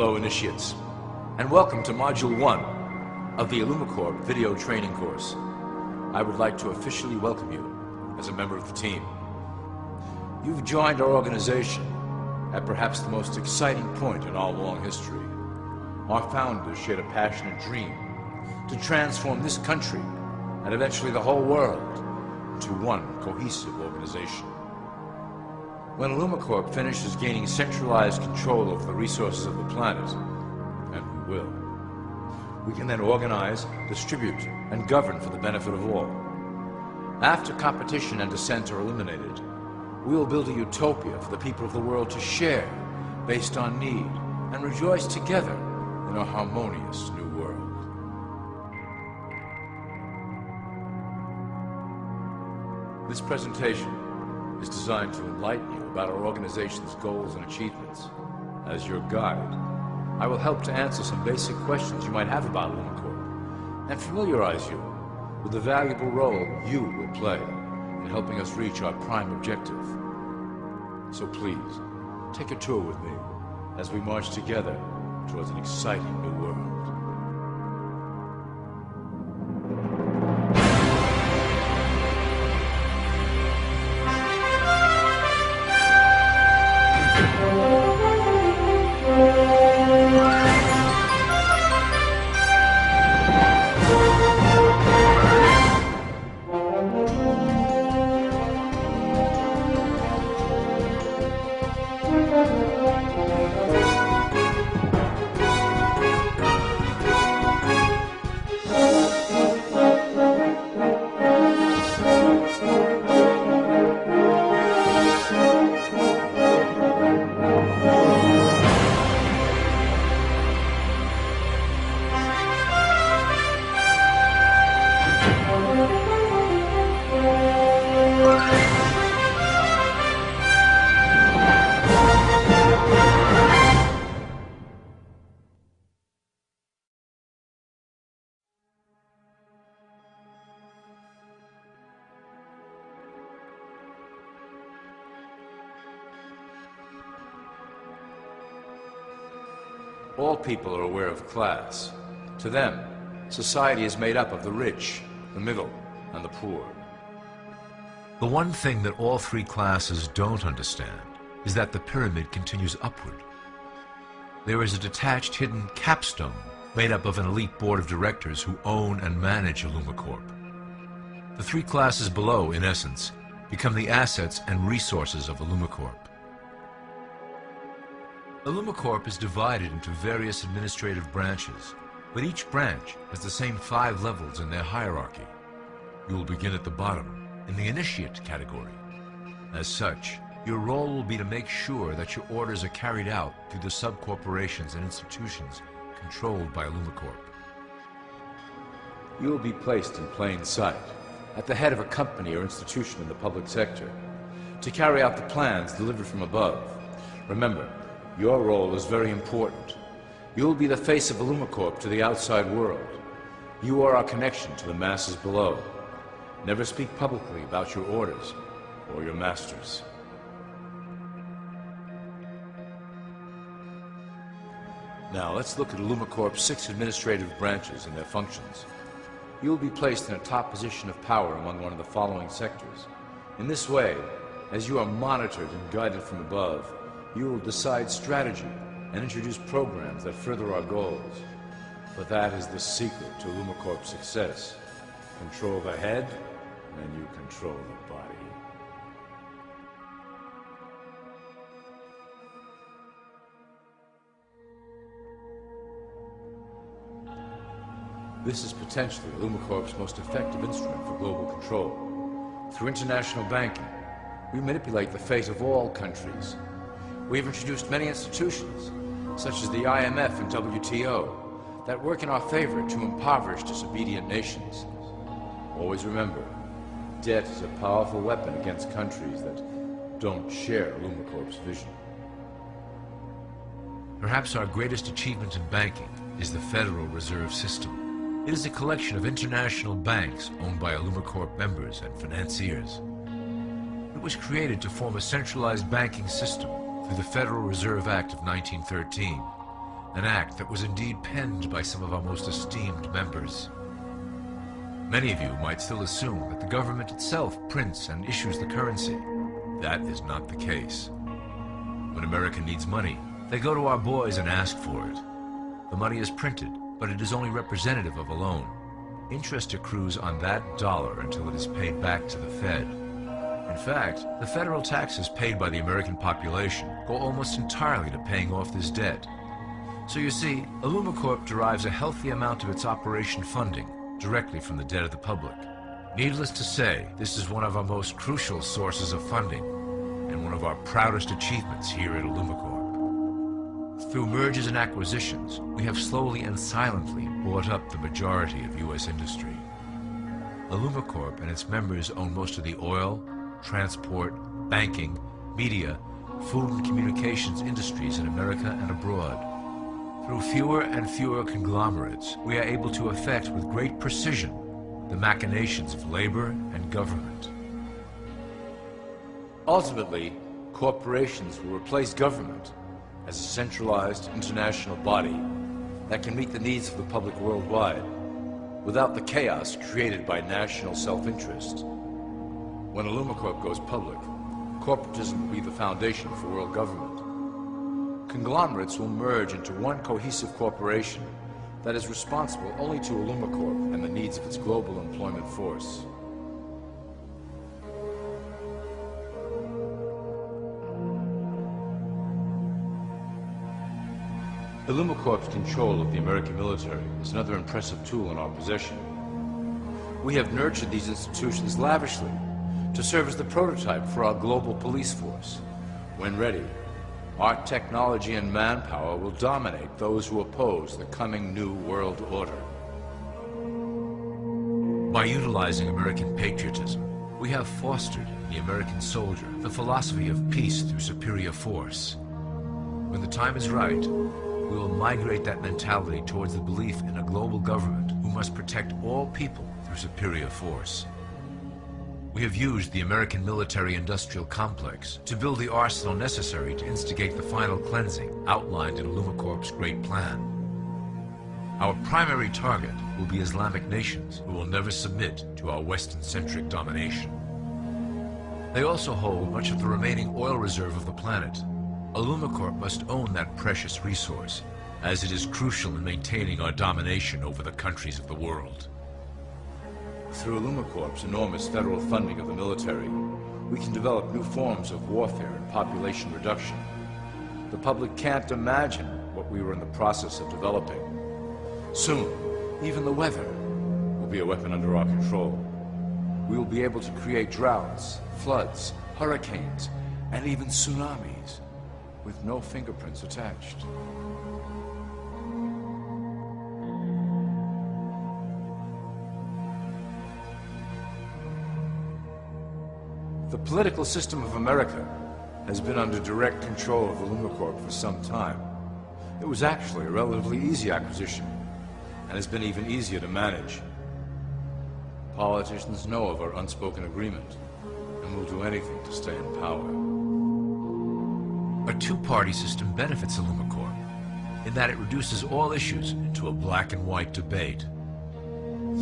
Hello, initiates, and welcome to Module 1 of the Illumicorp video training course. I would like to officially welcome you as a member of the team. You've joined our organization at perhaps the most exciting point in our long history. Our founders shared a passionate dream to transform this country and eventually the whole world into one cohesive organization. When Illumicorp finishes gaining centralized control over the resources of the planet, and we will, we can then organize, distribute, and govern for the benefit of all. After competition and dissent are eliminated, we will build a utopia for the people of the world to share based on need and rejoice together in a harmonious new world. This presentation is designed to enlighten you about our organization's goals and achievements. As your guide, I will help to answer some basic questions you might have about Illumicorp and familiarize you with the valuable role you will play in helping us reach our prime objective. So please, take a tour with me as we march together towards an exciting new world. All people are aware of class. To them, society is made up of the rich, the middle, and the poor. The one thing that all three classes don't understand is that the pyramid continues upward. There is a detached hidden capstone made up of an elite board of directors who own and manage Illumicorp. The three classes below, in essence, become the assets and resources of Illumicorp. Illumicorp is divided into various administrative branches, but each branch has the same 5 levels in their hierarchy. You will begin at the bottom, in the initiate category. As such, your role will be to make sure that your orders are carried out through the sub-corporations and institutions controlled by Illumicorp. You will be placed in plain sight, at the head of a company or institution in the public sector, to carry out the plans delivered from above. Remember, your role is very important. You will be the face of Illumicorp to the outside world. You are our connection to the masses below. Never speak publicly about your orders or your masters. Now let's look at Illumicorp's 6 administrative branches and their functions. You will be placed in a top position of power among one of the following sectors. In this way, as you are monitored and guided from above, you will decide strategy and introduce programs that further our goals. For that is the secret to Illumicorp's success. Control the head, and you control the body. This is potentially Illumicorp's most effective instrument for global control. Through international banking, we manipulate the fate of all countries. We have introduced many institutions, such as the IMF and WTO, that work in our favor to impoverish disobedient nations. Always remember, debt is a powerful weapon against countries that don't share Illumicorp's vision. Perhaps our greatest achievement in banking is the Federal Reserve System. It is a collection of international banks owned by Illumicorp members and financiers. It was created to form a centralized banking system through the Federal Reserve Act of 1913, an act that was indeed penned by some of our most esteemed members. Many of you might still assume that the government itself prints and issues the currency. That is not the case. When America needs money, they go to our boys and ask for it. The money is printed, but it is only representative of a loan. Interest accrues on that dollar until it is paid back to the Fed. In fact, the federal taxes paid by the American population go almost entirely to paying off this debt. So you see, Illumicorp derives a healthy amount of its operation funding directly from the debt of the public. Needless to say, this is one of our most crucial sources of funding and one of our proudest achievements here at Illumicorp. Through mergers and acquisitions, we have slowly and silently bought up the majority of U.S. industry. Illumicorp and its members own most of the oil, transport, banking, media, food and communications industries in America and abroad. Through fewer and fewer conglomerates, we are able to effect with great precision the machinations of labor and government. Ultimately, corporations will replace government as a centralized international body that can meet the needs of the public worldwide without the chaos created by national self-interest. When Illumicorp goes public, corporatism will be the foundation for world government. Conglomerates will merge into one cohesive corporation that is responsible only to Illumicorp and the needs of its global employment force. Illumicorp's control of the American military is another impressive tool in our possession. We have nurtured these institutions lavishly to serve as the prototype for our global police force. When ready, our technology and manpower will dominate those who oppose the coming new world order. By utilizing American patriotism, we have fostered in the American soldier the philosophy of peace through superior force. When the time is right, we will migrate that mentality towards the belief in a global government who must protect all people through superior force. We have used the American military-industrial complex to build the arsenal necessary to instigate the final cleansing outlined in Illumicorp's great plan. Our primary target will be Islamic nations who will never submit to our Western-centric domination. They also hold much of the remaining oil reserve of the planet. Illumicorp must own that precious resource, as it is crucial in maintaining our domination over the countries of the world. Through Illumicorp's enormous federal funding of the military, we can develop new forms of warfare and population reduction. The public can't imagine what we were in the process of developing. Soon, even the weather will be a weapon under our control. We will be able to create droughts, floods, hurricanes, and even tsunamis with no fingerprints attached. The political system of America has been under direct control of Illumicorp for some time. It was actually a relatively easy acquisition, and has been even easier to manage. Politicians know of our unspoken agreement, and will do anything to stay in power. A two-party system benefits Illumicorp in that it reduces all issues into a black and white debate.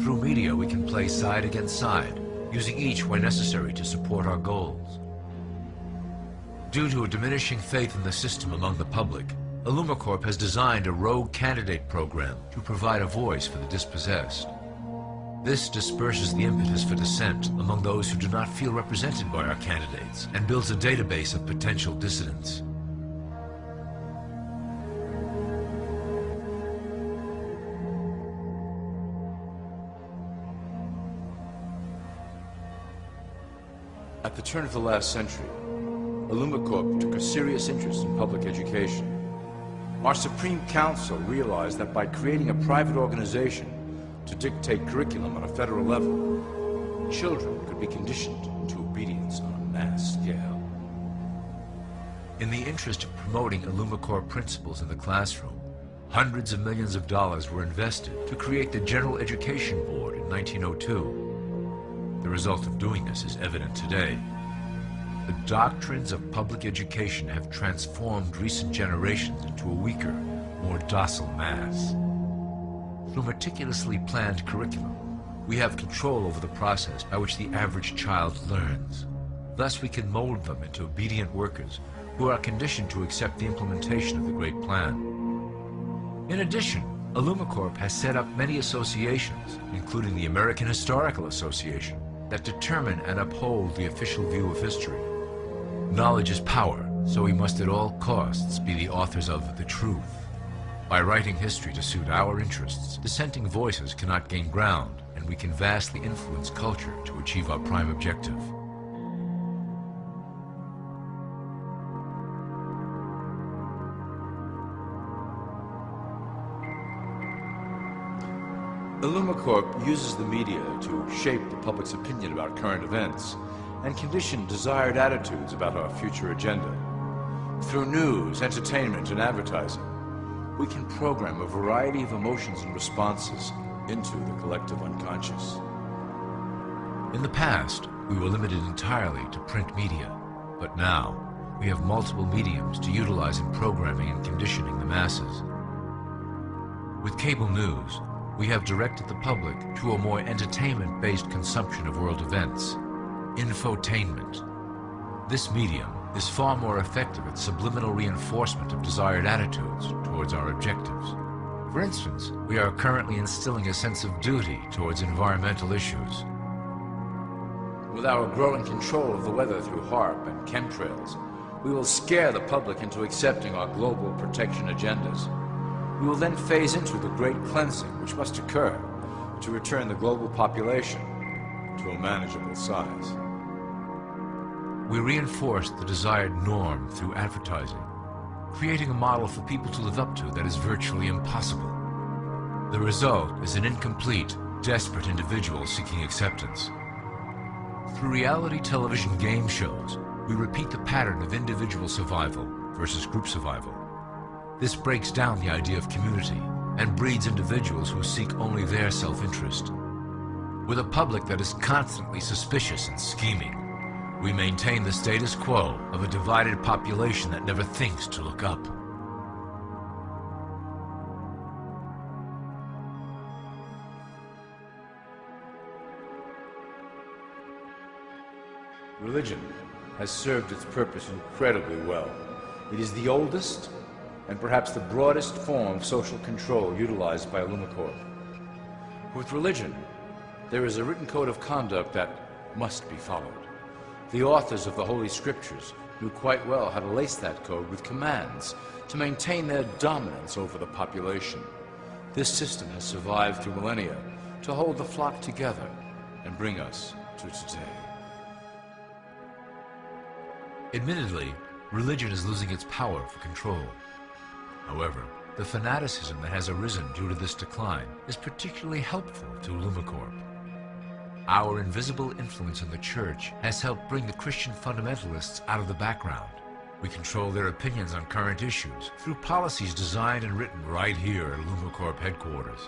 Through media, we can play side against side, using each where necessary to support our goals. Due to a diminishing faith in the system among the public, Illumicorp has designed a rogue candidate program to provide a voice for the dispossessed. This disperses the impetus for dissent among those who do not feel represented by our candidates and builds a database of potential dissidents. At the turn of the last century, Illumicorp took a serious interest in public education. Our Supreme Council realized that by creating a private organization to dictate curriculum on a federal level, children could be conditioned into obedience on a mass scale. In the interest of promoting Illumicorp principles in the classroom, hundreds of millions of dollars were invested to create the General Education Board in 1902. The result of doing this is evident today. The doctrines of public education have transformed recent generations into a weaker, more docile mass. Through meticulously planned curriculum, we have control over the process by which the average child learns. Thus, we can mold them into obedient workers who are conditioned to accept the implementation of the Great Plan. In addition, Illumicorp has set up many associations, including the American Historical Association, that determine and uphold the official view of history. Knowledge is power, so we must at all costs be the authors of the truth. By writing history to suit our interests, dissenting voices cannot gain ground, and we can vastly influence culture to achieve our prime objective. Illumicorp uses the media to shape the public's opinion about current events and condition desired attitudes about our future agenda. Through news, entertainment, and advertising, we can program a variety of emotions and responses into the collective unconscious. In the past, we were limited entirely to print media, but now we have multiple mediums to utilize in programming and conditioning the masses. With cable news, we have directed the public to a more entertainment-based consumption of world events, infotainment. This medium is far more effective at subliminal reinforcement of desired attitudes towards our objectives. For instance, we are currently instilling a sense of duty towards environmental issues. With our growing control of the weather through HARP and chemtrails, we will scare the public into accepting our global protection agendas. We will then phase into the great cleansing which must occur to return the global population to a manageable size. We reinforce the desired norm through advertising, creating a model for people to live up to that is virtually impossible. The result is an incomplete, desperate individual seeking acceptance. Through reality television game shows, we repeat the pattern of individual survival versus group survival. This breaks down the idea of community and breeds individuals who seek only their self-interest. With a public that is constantly suspicious and scheming, we maintain the status quo of a divided population that never thinks to look up. Religion has served its purpose incredibly well. It is the oldest and perhaps the broadest form of social control utilized by Illumicorp. With religion, there is a written code of conduct that must be followed. The authors of the Holy Scriptures knew quite well how to lace that code with commands to maintain their dominance over the population. This system has survived through millennia to hold the flock together and bring us to today. Admittedly, religion is losing its power for control. However, the fanaticism that has arisen due to this decline is particularly helpful to Illumicorp. Our invisible influence in the Church has helped bring the Christian fundamentalists out of the background. We control their opinions on current issues through policies designed and written right here at Illumicorp headquarters.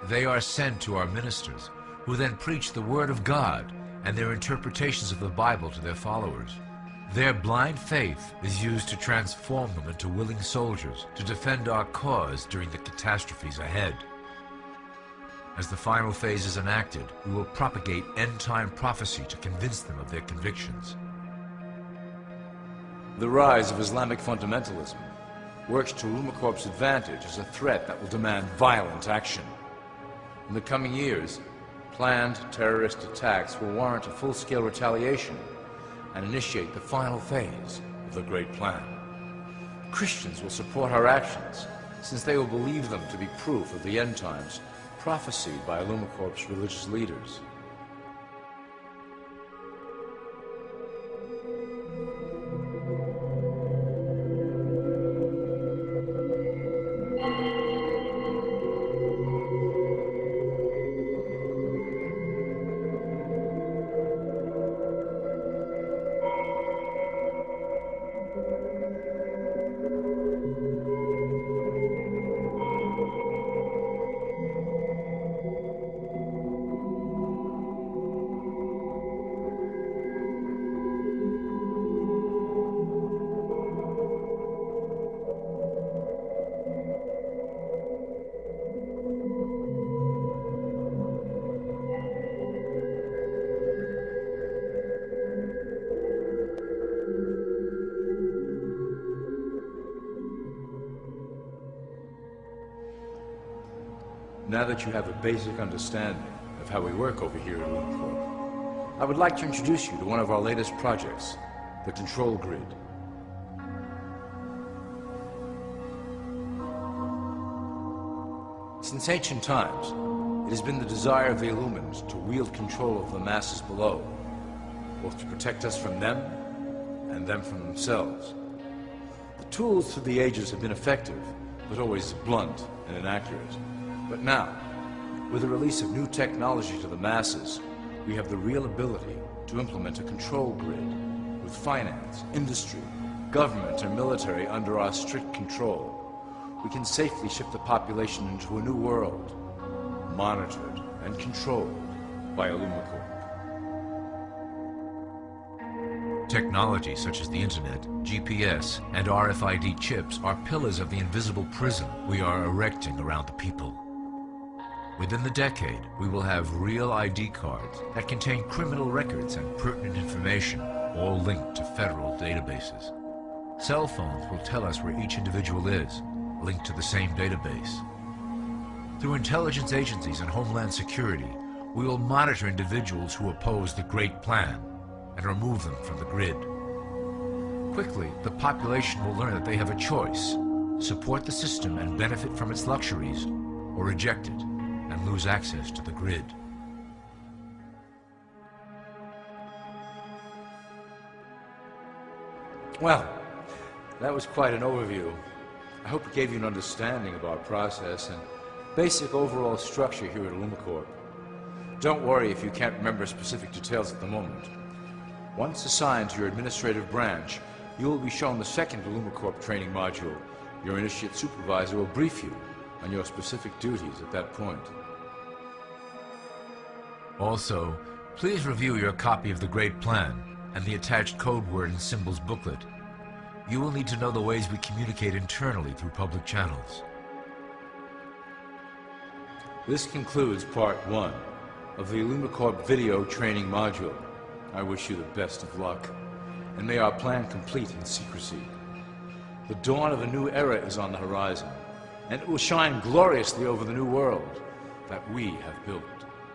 They are sent to our ministers, who then preach the Word of God and their interpretations of the Bible to their followers. Their blind faith is used to transform them into willing soldiers to defend our cause during the catastrophes ahead. As the final phase is enacted, we will propagate end-time prophecy to convince them of their convictions. The rise of Islamic fundamentalism works to Illumicorp's advantage as a threat that will demand violent action. In the coming years, planned terrorist attacks will warrant a full-scale retaliation and initiate the final phase of the Great Plan. Christians will support our actions, since they will believe them to be proof of the end times prophesied by Illumicorp's religious leaders. now that you have a basic understanding of how we work over here at Illumicorp, I would like to introduce you to one of our latest projects, the control grid. Since ancient times, it has been the desire of the Illumins to wield control of the masses below, both to protect us from them and them from themselves. The tools through the ages have been effective, but always blunt and inaccurate. But now, with the release of new technology to the masses, we have the real ability to implement a control grid with finance, industry, government, and military under our strict control. We can safely shift the population into a new world, monitored and controlled by Illumicorp. Technology such as the internet, GPS, and RFID chips are pillars of the invisible prison we are erecting around the people. Within the decade, we will have real ID cards that contain criminal records and pertinent information, all linked to federal databases. Cell phones will tell us where each individual is, linked to the same database. Through intelligence agencies and Homeland Security, we will monitor individuals who oppose the Great Plan and remove them from the grid. Quickly, the population will learn that they have a choice: support the system and benefit from its luxuries, or reject it and lose access to the grid. Well, that was quite an overview. I hope it gave you an understanding of our process and basic overall structure here at Illumicorp. Don't worry if you can't remember specific details at the moment. Once assigned to your administrative branch, you will be shown the second Illumicorp training module. Your initiate supervisor will brief you on your specific duties at that point. Also, please review your copy of the Great Plan and the attached code word and symbols booklet. You will need to know the ways we communicate internally through public channels. This concludes part 1 of the Illumicorp video training module. I wish you the best of luck, and may our plan complete in secrecy. The dawn of a new era is on the horizon, and it will shine gloriously over the new world that we have built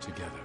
together.